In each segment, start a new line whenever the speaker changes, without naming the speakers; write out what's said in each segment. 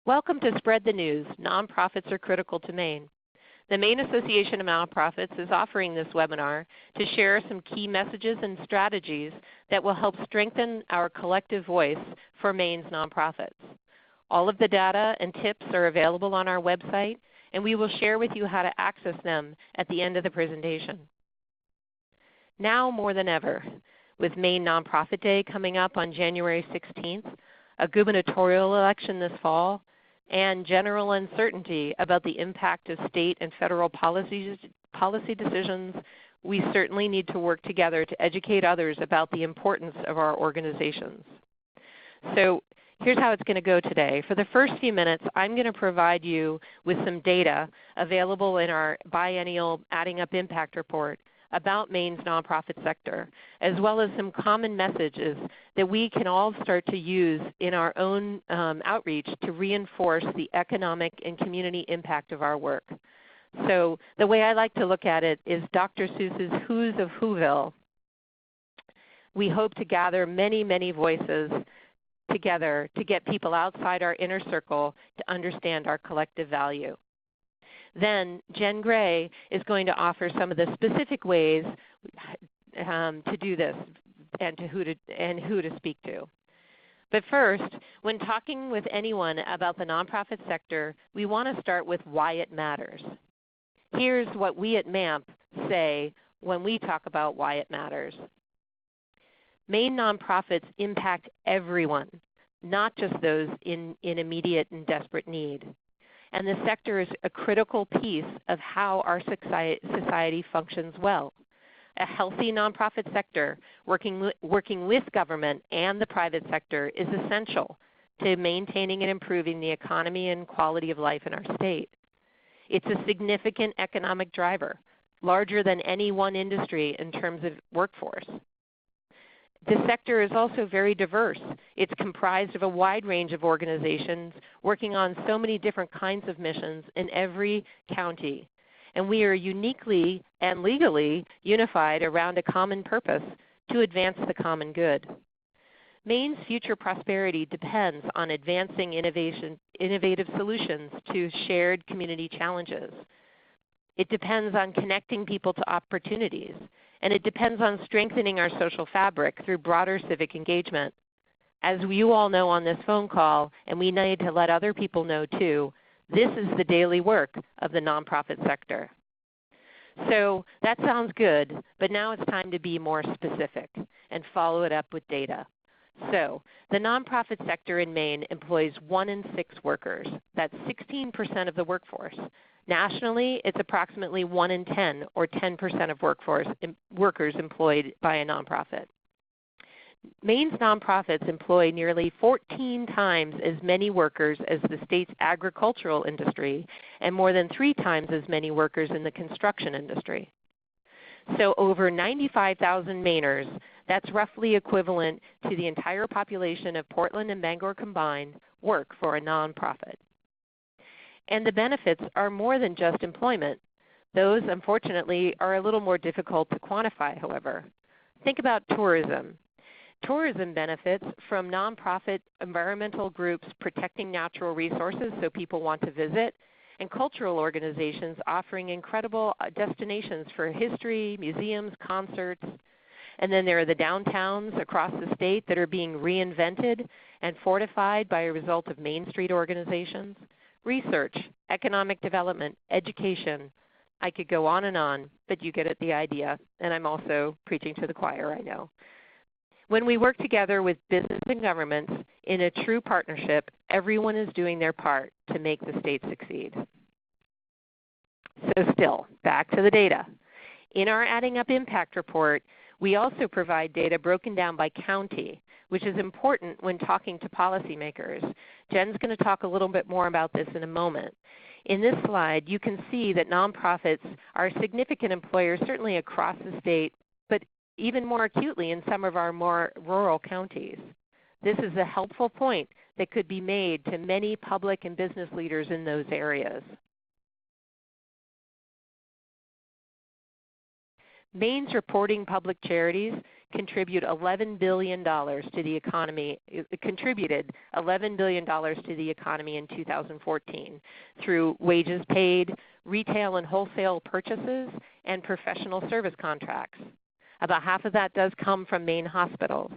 Welcome to Spread the News, Nonprofits Are Critical to Maine. The Maine Association of Nonprofits is offering this webinar to share some key messages and strategies that will help strengthen our collective voice for Maine's nonprofits. All of the data and tips are available on our website, and we will share with you how to access them at the end of the presentation. Now more than ever, with Maine Nonprofit Day coming up on January 16th, a gubernatorial election this fall, and general uncertainty about the impact of state and federal policy decisions, we certainly need to work together to educate others about the importance of our organizations. So here's how it's going to go today. For the first few minutes, I'm going to provide you with some data available in our biennial Adding Up Impact Report about Maine's nonprofit sector, as well as some common messages that we can all start to use in our own outreach to reinforce the economic and community impact of our work. So the way I like to look at it is Dr. Seuss's Who's of Whoville. We hope to gather many, many voices together to get people outside our inner circle to understand our collective value. Then Jen Gray is going to offer some of the specific ways to do this and who to speak to. But first, when talking with anyone about the nonprofit sector, we want to start with why it matters. Here's what we at MAMP say when we talk about why it matters. Maine nonprofits impact everyone, not just those in immediate and desperate need. And the sector is a critical piece of how our society functions well. A healthy nonprofit sector working with government and the private sector is essential to maintaining and improving the economy and quality of life in our state. It's a significant economic driver, larger than any one industry in terms of workforce. The sector is also very diverse. It's comprised of a wide range of organizations working on so many different kinds of missions in every county. And we are uniquely and legally unified around a common purpose to advance the common good. Maine's future prosperity depends on advancing innovative solutions to shared community challenges. It depends on connecting people to opportunities. And it depends on strengthening our social fabric through broader civic engagement. As you all know on this phone call, and we need to let other people know too, this is the daily work of the nonprofit sector. So that sounds good, but now it's time to be more specific and follow it up with data. So the nonprofit sector in Maine employs 1 in 6 workers. That's 16% of the workforce. Nationally, it's approximately 1 in 10, or 10% of workers employed by a nonprofit. Maine's nonprofits employ nearly 14 times as many workers as the state's agricultural industry, and more than 3 times as many workers in the construction industry. So over 95,000 Mainers, that's roughly equivalent to the entire population of Portland and Bangor combined, work for a nonprofit. And the benefits are more than just employment. Those, unfortunately, are a little more difficult to quantify, however. Think about tourism. Tourism benefits from nonprofit environmental groups protecting natural resources so people want to visit, and cultural organizations offering incredible destinations for history, museums, concerts. And then there are the downtowns across the state that are being reinvented and fortified by a result of Main Street organizations. Research, economic development, education. I could go on, but you get at the idea, and I'm also preaching to the choir, I know. When we work together with business and governments in a true partnership, everyone is doing their part to make the state succeed. So still, back to the data. In our Adding Up Impact Report, we also provide data broken down by county, which is important when talking to policymakers. Jen's going to talk a little bit more about this in a moment. In this slide, you can see that nonprofits are significant employers certainly across the state, but even more acutely in some of our more rural counties. This is a helpful point that could be made to many public and business leaders in those areas. Maine's reporting public charities contributed $11 billion to the economy in 2014 through wages paid, retail and wholesale purchases, and professional service contracts. About half of that does come from Maine hospitals.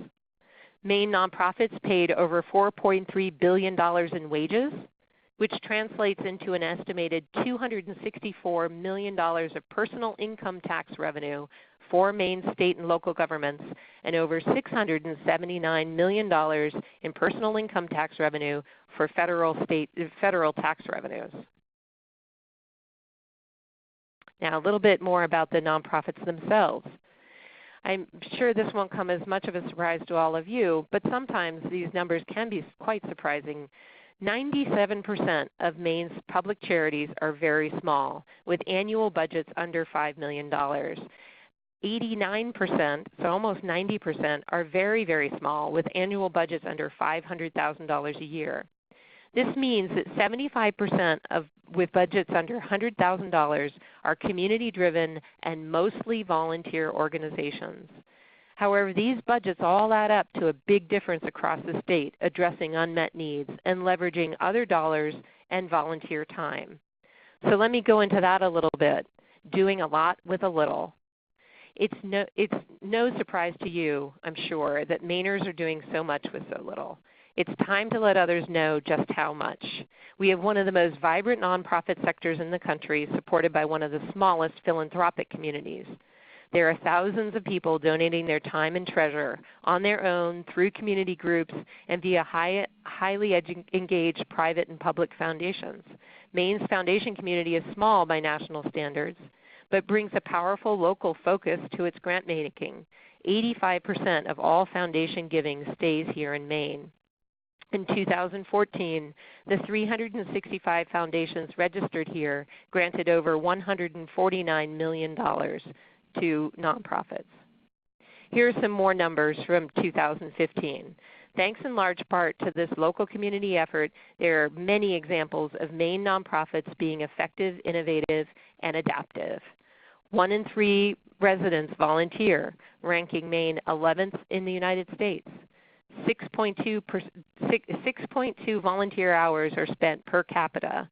Maine nonprofits paid over $4.3 billion in wages, which translates into an estimated $264 million of personal income tax revenue for Maine state and local governments, and over $679 million in personal income tax revenue for federal tax revenues. Now, a little bit more about the nonprofits themselves. I'm sure this won't come as much of a surprise to all of you, but sometimes these numbers can be quite surprising. 97% of Maine's public charities are very small, with annual budgets under $5 million. 89%, so almost 90%, are very, very small, with annual budgets under $500,000 a year. This means that 75% with budgets under $100,000 are community-driven and mostly volunteer organizations. However, these budgets all add up to a big difference across the state, addressing unmet needs and leveraging other dollars and volunteer time. So let me go into that a little bit, doing a lot with a little. It's no surprise to you, I'm sure, that Mainers are doing so much with so little. It's time to let others know just how much. We have one of the most vibrant nonprofit sectors in the country, supported by one of the smallest philanthropic communities. There are thousands of people donating their time and treasure on their own, through community groups, and via highly engaged private and public foundations. Maine's foundation community is small by national standards, but brings a powerful local focus to its grant making. 85% of all foundation giving stays here in Maine. In 2014, the 365 foundations registered here granted over $149 million to nonprofits. Here are some more numbers from 2015. Thanks in large part to this local community effort, there are many examples of Maine nonprofits being effective, innovative, and adaptive. 1 in 3 residents volunteer, ranking Maine 11th in the United States. 6.2 volunteer hours are spent per capita.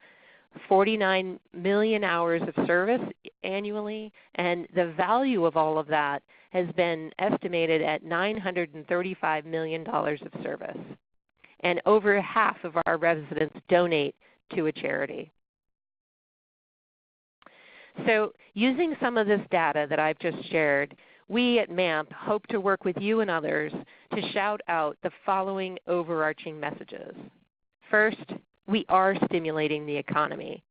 49 million hours of service annually, and the value of all of that has been estimated at $935 million of service. And over half of our residents donate to a charity. So using some of this data that I've just shared, we at MAMP hope to work with you and others to shout out the following overarching messages. First, we are stimulating the economy.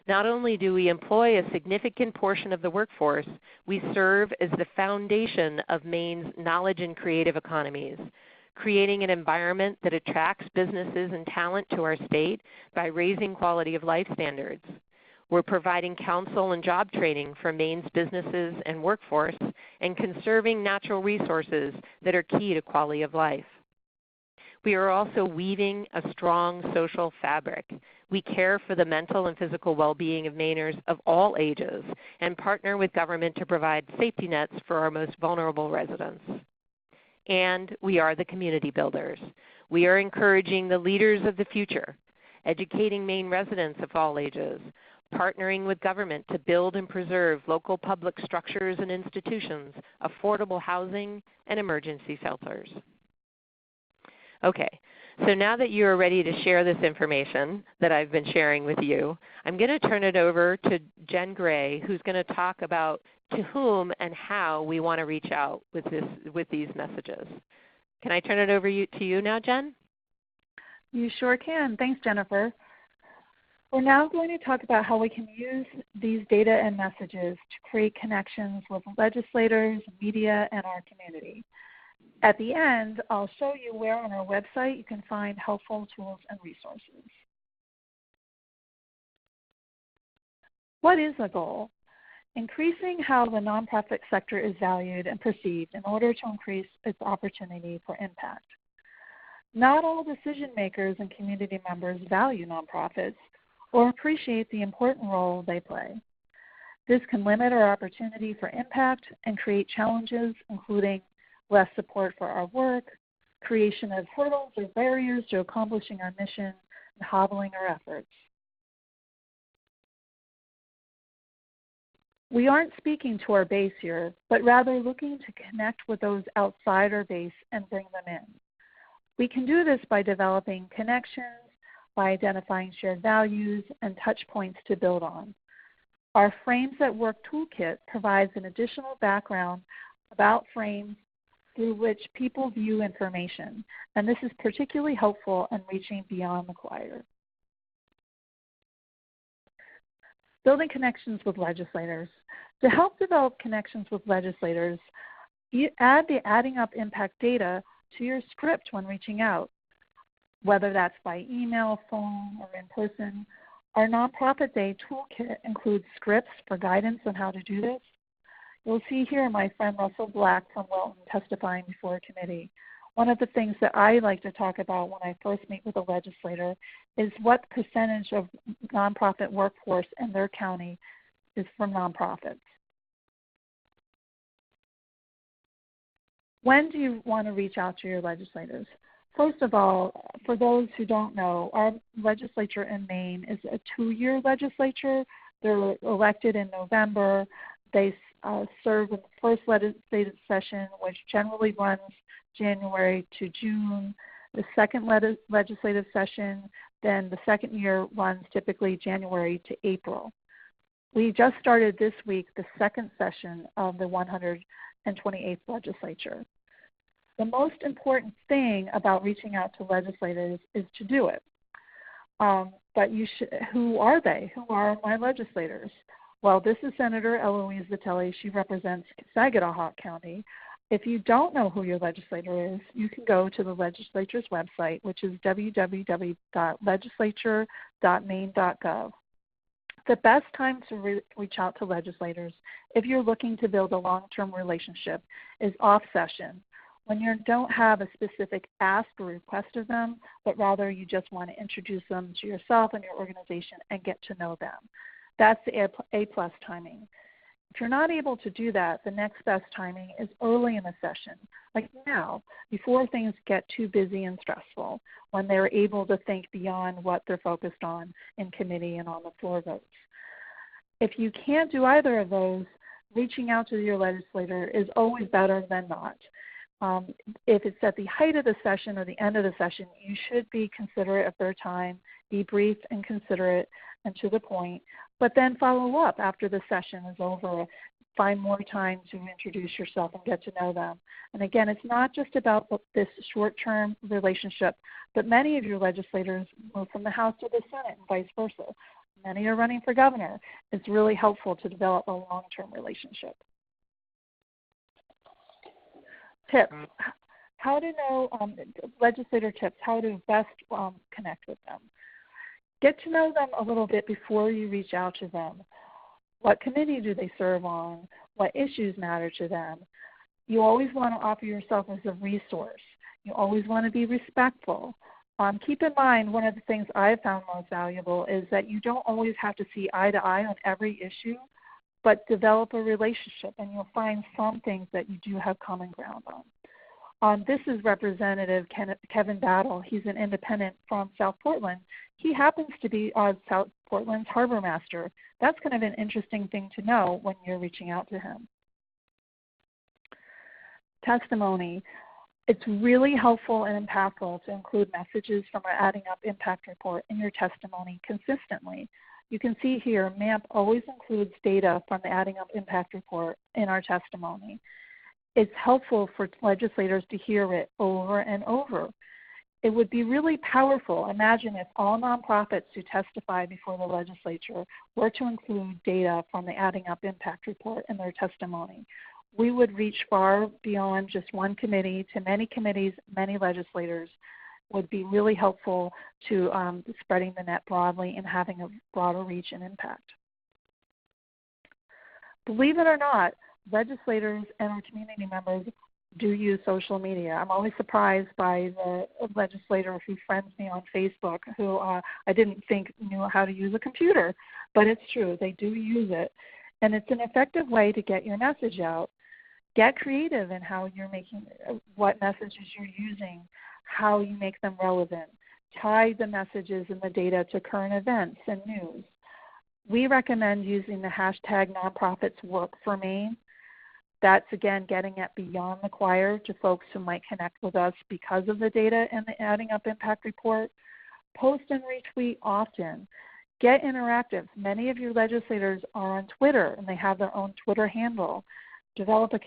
Not only do we employ a significant portion of the workforce, we serve as the foundation of Maine's knowledge and creative economies, creating an environment that attracts businesses and talent to our state by raising quality of life standards. We're providing counsel and job training for Maine's businesses and workforce, and conserving natural resources that are key to quality of life. We are also weaving a strong social fabric. We care for the mental and physical well-being of Mainers of all ages and partner with government to provide safety nets for our most vulnerable residents. And we are the community builders. We are encouraging the leaders of the future, educating Maine residents of all ages, partnering with government to build and preserve local public structures and institutions, affordable housing, and emergency shelters. Okay, so now that you are ready to share this information that I've been sharing with you, I'm going to turn it over to Jen Gray, who's going to talk about to whom and how we want to reach out with these messages. Can I turn it over to you now, Jen?
You sure can. Thanks, Jennifer. We're now going to talk about how we can use these data and messages to create connections with legislators, media, and our community. At the end, I'll show you where on our website you can find helpful tools and resources. What is the goal? Increasing how the nonprofit sector is valued and perceived in order to increase its opportunity for impact. Not all decision makers and community members value nonprofits or appreciate the important role they play. This can limit our opportunity for impact and create challenges, including less support for our work, creation of hurdles or barriers to accomplishing our mission, and hobbling our efforts. We aren't speaking to our base here, but rather looking to connect with those outside our base and bring them in. We can do this by developing connections, by identifying shared values and touch points to build on. Our Frames at Work toolkit provides an additional background about frames through which people view information, and this is particularly helpful in reaching beyond the choir. Building connections with legislators. To help develop connections with legislators, you add the Adding Up Impact data to your script when reaching out, whether that's by email, phone, or in person. Our Nonprofit Day toolkit includes scripts for guidance on how to do this. You'll see here my friend Russell Black from Wilton testifying before a committee. One of the things that I like to talk about when I first meet with a legislator is what percentage of nonprofit workforce in their county is from nonprofits. When do you want to reach out to your legislators? First of all, for those who don't know, our legislature in Maine is a 2-year legislature. They're elected in November. They serve in the first legislative session, which generally runs January to June. The second legislative session, then the second year runs typically January to April. We just started this week the second session of the 128th legislature. The most important thing about reaching out to legislators is to do it. But who are they? Who are my legislators? Well, this is Senator Eloise Vitelli. She represents Saginaw County. If you don't know who your legislator is, you can go to the legislature's website, which is www.legislature.maine.gov. The best time to reach out to legislators, if you're looking to build a long-term relationship, is off-session, when you don't have a specific ask or request of them, but rather you just want to introduce them to yourself and your organization and get to know them. That's the A-plus timing. If you're not able to do that, the next best timing is early in the session, like now, before things get too busy and stressful, when they're able to think beyond what they're focused on in committee and on the floor votes. If you can't do either of those, reaching out to your legislator is always better than not. If it's at the height of the session or the end of the session, you should be considerate of their time, be brief and considerate and to the point, but then follow up after the session is over. Find more time to introduce yourself and get to know them. And again, it's not just about this short-term relationship, but many of your legislators move from the House to the Senate and vice versa. Many are running for governor. It's really helpful to develop a long-term relationship. Tips. How to know, legislator tips, how to best connect with them. Get to know them a little bit before you reach out to them. What committee do they serve on? What issues matter to them? You always want to offer yourself as a resource. You always want to be respectful. Keep in mind, one of the things I've found most valuable is that you don't always have to see eye to eye on every issue, but develop a relationship, and you'll find some things that you do have common ground on. This is Representative Kevin Battle. He's an independent from South Portland. He happens to be South Portland's harbor master. That's kind of an interesting thing to know when you're reaching out to him. Testimony. It's really helpful and impactful to include messages from our Adding Up Impact Report in your testimony consistently. You can see here, MAMP always includes data from the Adding Up Impact Report in our testimony. It's helpful for legislators to hear it over and over. It would be really powerful. Imagine if all nonprofits who testify before the legislature were to include data from the Adding Up Impact Report in their testimony. We would reach far beyond just one committee to many committees, many legislators. Would be really helpful to spreading the net broadly and having a broader reach and impact. Believe it or not, legislators and our community members do use social media. I'm always surprised by the legislator who friends me on Facebook who I didn't think knew how to use a computer, but it's true. They do use it. And it's an effective way to get your message out. Get creative in how you're making, what messages you're using, how you make them relevant. Tie the messages and the data to current events and news. We recommend using the hashtag nonprofits work for Maine. That's, again, getting it beyond the choir to folks who might connect with us because of the data and the Adding Up Impact Report. Post and retweet often. Get interactive. Many of your legislators are on Twitter, and they have their own Twitter handle. Develop a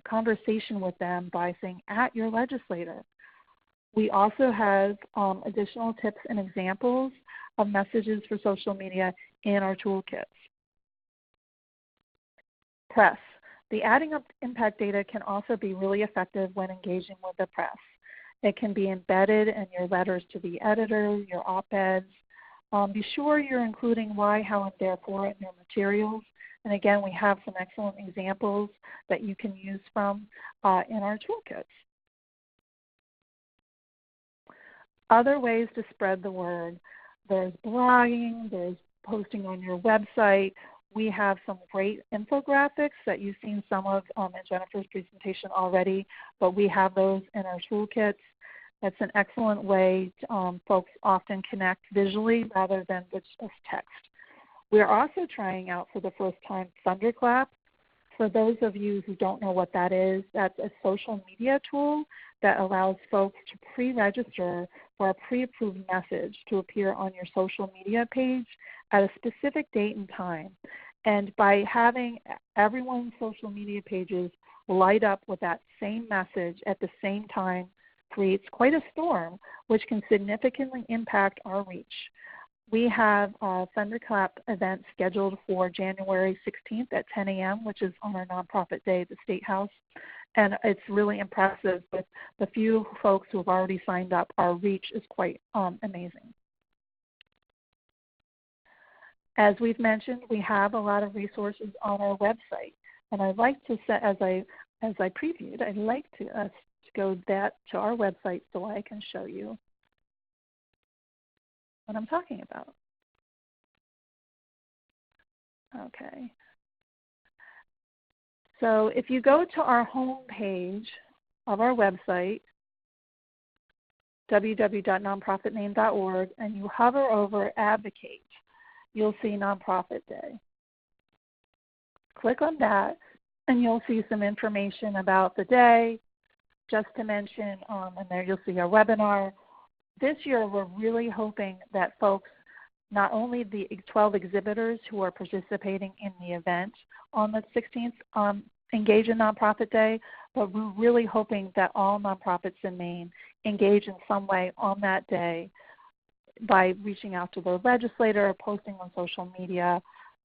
conversation with them by saying, @your legislator. We also have additional tips and examples of messages for social media in our toolkits. Press. The Adding Up Impact data can also be really effective when engaging with the press. It can be embedded in your letters to the editor, your op-eds. Be sure you're including why, how, and therefore in your materials. And again, we have some excellent examples that you can use from in our toolkits. Other ways to spread the word. There's blogging, there's posting on your website. We have some great infographics that you've seen some of in Jennifer's presentation already, but we have those in our toolkits. That's an excellent way to, folks often connect visually rather than with just text. We're also trying out for the first time Thunderclap. For those of you who don't know what that is, that's a social media tool that allows folks to pre-register for a pre-approved message to appear on your social media page at a specific date and time. And by having everyone's social media pages light up with that same message at the same time creates quite a storm, which can significantly impact our reach. We have a Thunderclap event scheduled for January 16th at 10 a.m., which is on our nonprofit day at the State House. And it's really impressive. With the few folks who have already signed up, our reach is quite amazing. As we've mentioned, we have a lot of resources on our website. And I'd like to set, as I previewed, I'd like to go to our website so I can show you what I'm talking about. Okay. So if you go to our home page of our website, www.nonprofitmaine.org, and you hover over Advocate, you'll see Nonprofit Day. Click on that, and you'll see some information about the day, just to mention, and there you'll see our webinar. This year, we're really hoping that folks, not only the 12 exhibitors who are participating in the event on the 16th, engage in Nonprofit Day, but we're really hoping that all nonprofits in Maine engage in some way on that day by reaching out to their legislator, posting on social media,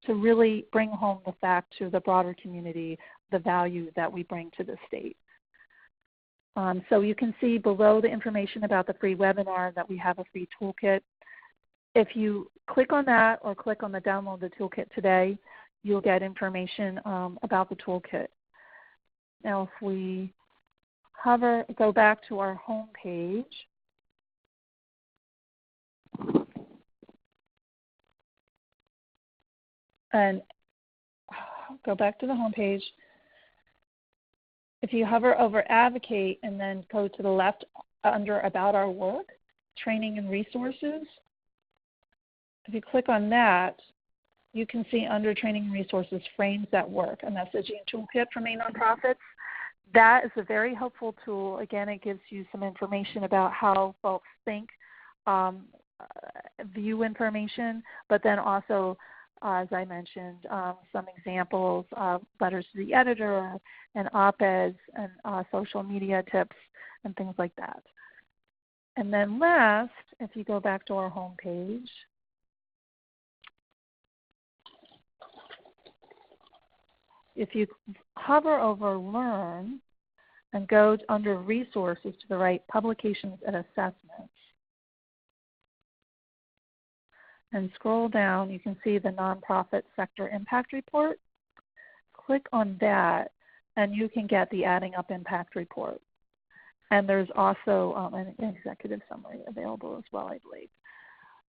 to really bring home the fact to the broader community, the value that we bring to the state. So you can see below the information about the free webinar that we have a free toolkit. If you click on that or click on the download the toolkit today, you'll get information about the toolkit. Now if we go back to our home page, and go back to the home page. If you hover over Advocate and then go to the left under About Our Work, Training and Resources, if you click on that, you can see under Training and Resources, Frames That Work, a messaging toolkit for Maine nonprofits. That is a very helpful tool. Again, it gives you some information about how folks think, view information, but then also, as I mentioned, some examples of letters to the editor and op-eds and social media tips and things like that. And then last, if you go back to our home page, if you hover over Learn and go under Resources to the right, Publications and Assessments, and scroll down, you can see the Nonprofit Sector Impact Report. Click on that, and you can get the Adding Up Impact Report. And there's also an executive summary available as well, I believe.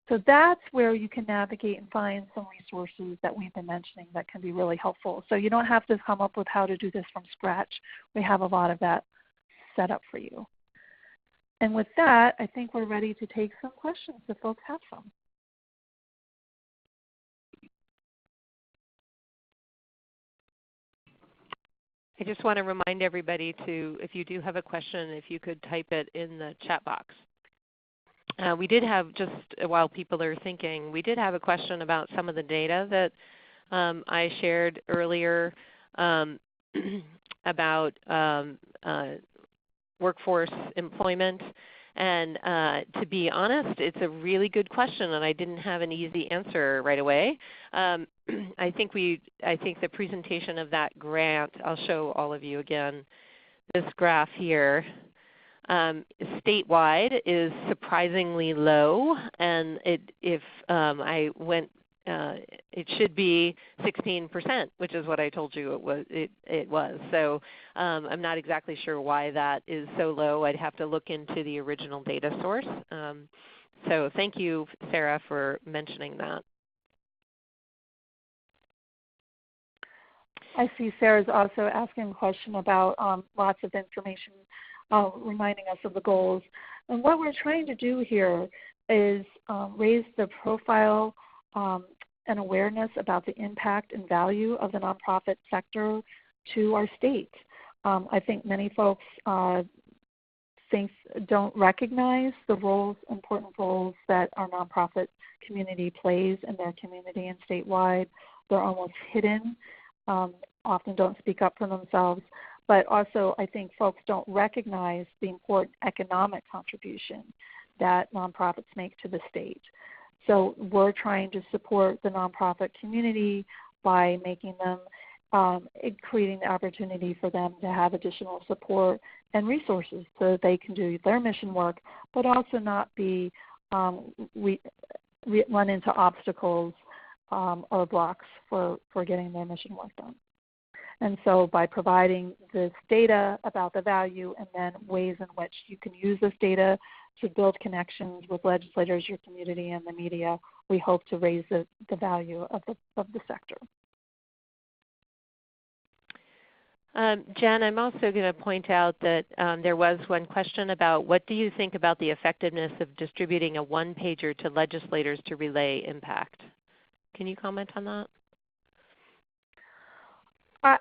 So that's where you can navigate and find some resources that we've been mentioning that can be really helpful. So you don't have to come up with how to do this from scratch. We have a lot of that set up for you. And with that, I think we're ready to take some questions if folks have some.
I just want to remind everybody to, if you do have a question, if you could type it in the chat box. We did have, just while people are thinking, we did have a question about some of the data that I shared earlier about workforce employment. And to be honest, it's a really good question, and I didn't have an easy answer right away. I think the presentation of that grant, I'll show all of you again this graph here. Statewide is surprisingly low, and it should be 16%, which is what I told you it was. So I'm not exactly sure why that is so low. I'd have to look into the original data source. So thank you, Sarah, for mentioning that.
I see Sarah's also asking a question about lots of information, reminding us of the goals. And what we're trying to do here is raise the profile and awareness about the impact and value of the nonprofit sector to our state. I think many folks don't recognize the important roles that our nonprofit community plays in their community and statewide. They're almost hidden, often don't speak up for themselves. But also I think folks don't recognize the important economic contribution that nonprofits make to the state. So we're trying to support the nonprofit community by making them, creating the opportunity for them to have additional support and resources so that they can do their mission work, but also not be run into obstacles or blocks for getting their mission work done. And so by providing this data about the value and then ways in which you can use this data to build connections with legislators, your community, and the media, we hope to raise the value of the sector.
Jen, I'm also going to point out that there was one question about what do you think about the effectiveness of distributing a one-pager to legislators to relay impact? Can you comment on that?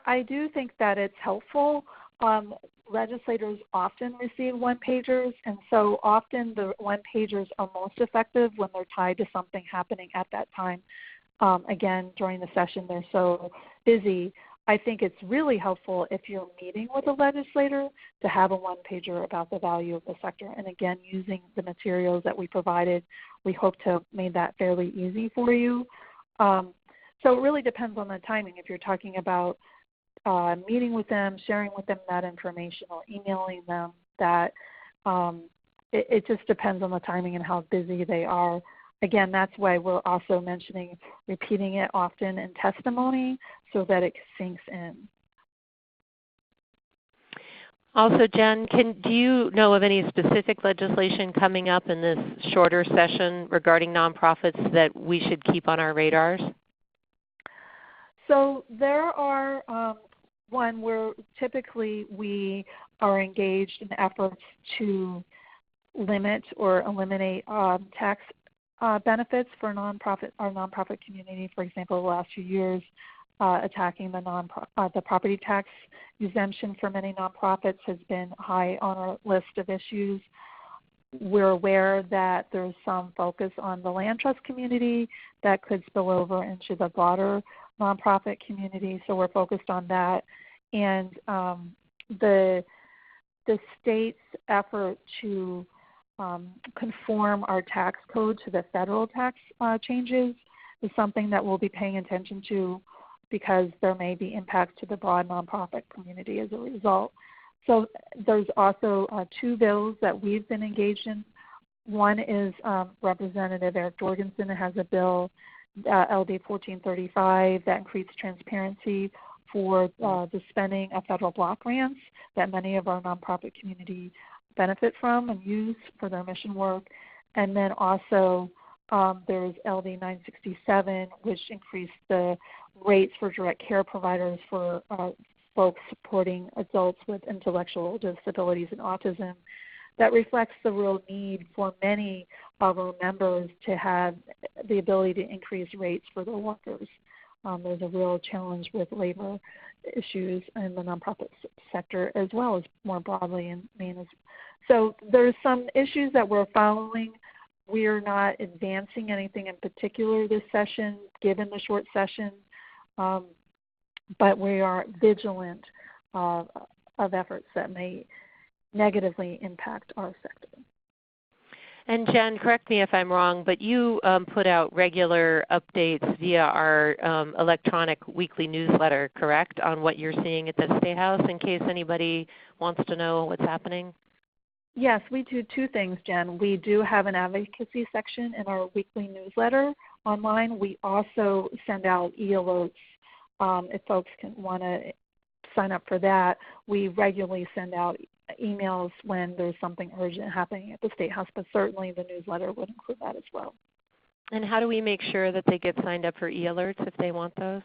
I do think that it's helpful. Legislators often receive one-pagers, and so often the one-pagers are most effective when they're tied to something happening at that time. Again, during the session, they're so busy. I think it's really helpful if you're meeting with a legislator to have a one-pager about the value of the sector. And again, using the materials that we provided, we hope to have made that fairly easy for you. So it really depends on the timing. If you're talking about meeting with them, sharing with them that information, or emailing them that, it just depends on the timing and how busy they are. Again, that's why we're also mentioning repeating it often in testimony so that it sinks in.
Also, Jen, do you know of any specific legislation coming up in this shorter session regarding nonprofits that we should keep on our radars?
So there are one where typically we are engaged in efforts to limit or eliminate tax benefits for our nonprofit community. For example, the last few years, attacking the property tax exemption for many nonprofits has been high on our list of issues. We're aware that there's some focus on the land trust community that could spill over into the broader nonprofit community, so we're focused on that. And the state's effort to conform our tax code to the federal tax changes is something that we'll be paying attention to, because there may be impacts to the broad nonprofit community as a result. So there's also two bills that we've been engaged in. One is Representative Eric Jorgensen has a bill, LD 1435, that increases transparency for the spending of federal block grants that many of our nonprofit community benefit from and use for their mission work. And then also There's LD 967, which increased the rates for direct care providers for folks supporting adults with intellectual disabilities and autism. That reflects the real need for many of our members to have the ability to increase rates for their workers. There's a real challenge with labor issues in the nonprofit sector as well as more broadly in Maine. So there's some issues that we're following. We are not advancing anything in particular this session, given the short session, but we are vigilant of efforts that may negatively impact our sector.
And Jen, correct me if I'm wrong, but you put out regular updates via our electronic weekly newsletter, correct, on what you're seeing at the State House in case anybody wants to know what's happening?
Yes, we do two things, Jen. We do have an advocacy section in our weekly newsletter online. We also send out e-alerts if folks want to sign up for that. We regularly send out emails when there's something urgent happening at the State House, but certainly the newsletter would include that as well.
And how do we make sure that they get signed up for e-alerts if they want those?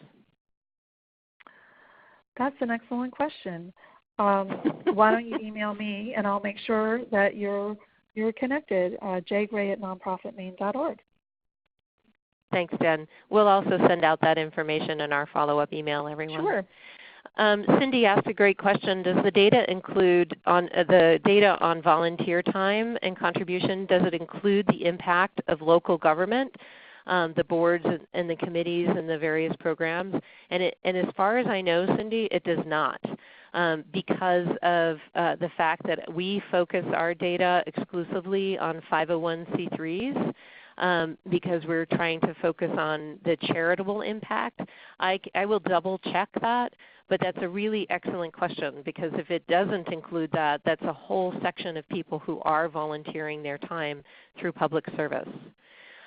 That's an excellent question. Why don't you email me and I'll make sure that you're connected, jgray@nonprofitmaine.org.
Thanks, Jen. We'll also send out that information in our follow-up email, everyone.
Sure.
Cindy asked a great question. Does the data include the data on volunteer time and contribution? Does it include the impact of local government, the boards and the committees and the various programs? And as far as I know, Cindy, it does not. Because of the fact that we focus our data exclusively on 501c3s, because we're trying to focus on the charitable impact. I will double check that, but that's a really excellent question because if it doesn't include that, that's a whole section of people who are volunteering their time through public service.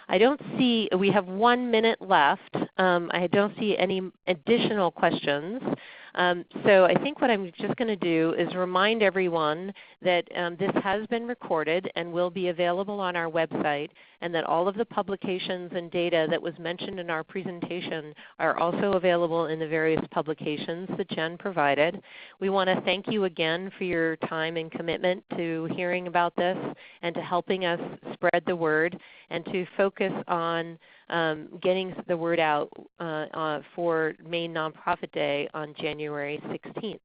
I don't see, we have 1 minute left. I don't see any additional questions. So I think what I'm just going to do is remind everyone that this has been recorded and will be available on our website, and that all of the publications and data that was mentioned in our presentation are also available in the various publications that Jen provided. We want to thank you again for your time and commitment to hearing about this and to helping us spread the word and to focus on getting the word out for Maine Nonprofit Day on January 16th.